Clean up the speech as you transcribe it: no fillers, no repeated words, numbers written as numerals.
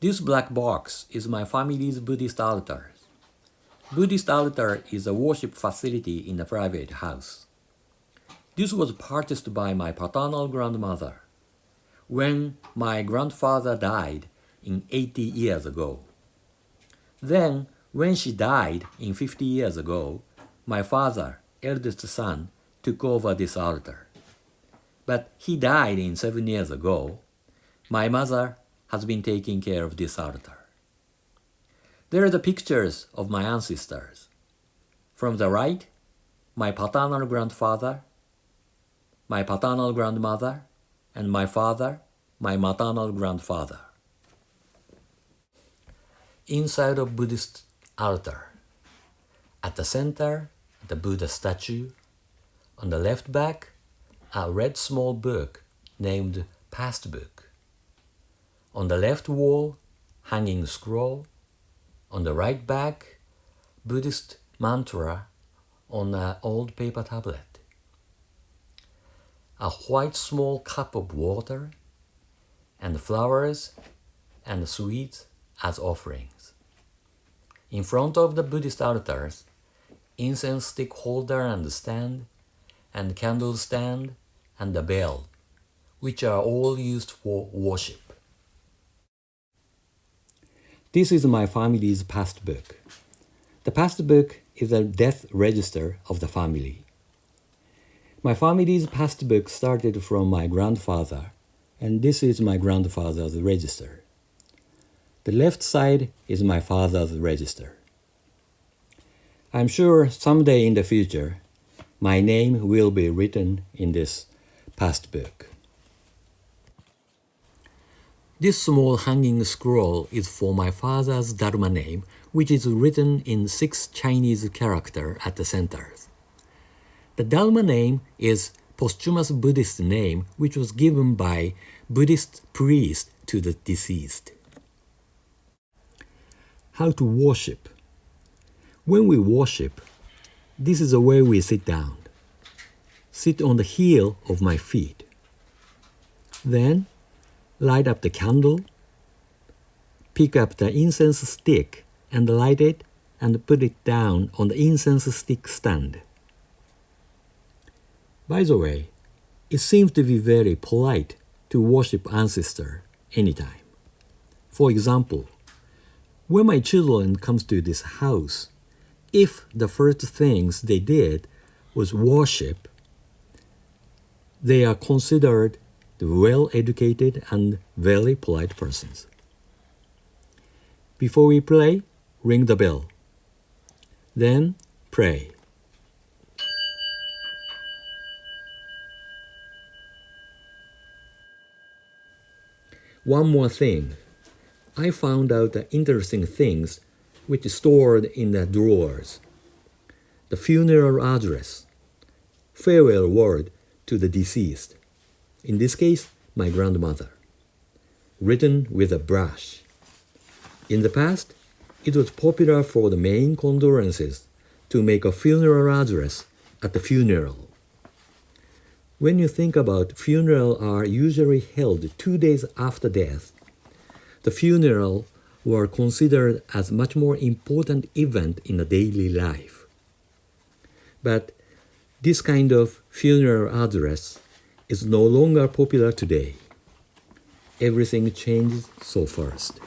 This black box is my family's Buddhist altar. Buddhist altar is a worship facility in a private house. This was purchased by my paternal grandmother when my grandfather died in 80 years ago. Then, when she died in 50 years ago, my father, eldest son, took over this altar. But he died 7 years ago. My mother has been taking care of this altar. There are the pictures of my ancestors. From the right, my paternal grandfather, my paternal grandmother, and my father, my maternal grandfather. Inside of Buddhist altar, at the center, the Buddha statue. On the left back, a red small book named Past Book. On the left wall, hanging scroll. On the right back, Buddhist mantra on an old paper tablet. A white small cup of water, and flowers and sweets as offerings. In front of the Buddhist altars, incense stick holder and stand, and candle stand, and the bell, which are all used for worship. This is my family's past book. The past book is a death register of the family. My family's past book started from my grandfather, and this is my grandfather's register. The left side is my father's register. I'm sure someday in the future, my name will be written in this past book. This small hanging scroll is for my father's Dharma name, which is written in 6 Chinese characters at the centers. The Dharma name is posthumous Buddhist name, which was given by Buddhist priest to the deceased. How to worship. When we worship, this is the way we sit down. Sit on the heel of my feet. Then, light up the candle, pick up the incense stick and light it and put it down on the incense stick stand. By the way, it seems to be very polite to worship ancestor anytime. For example, when my children come to this house, if the first things they did was worship, they are considered the well-educated and very polite persons. Before we play, ring the bell. Then pray. One more thing. I found out interesting things which is stored in the drawers. The funeral address, farewell word to the deceased, in this case, my grandmother, written with a brush. In the past, it was popular for the main condolences to make a funeral address at the funeral. When you think about funerals are usually held 2 days after death, the funeral were considered as much more important event in the daily life. But this kind of funeral address is no longer popular today. Everything changed so fast.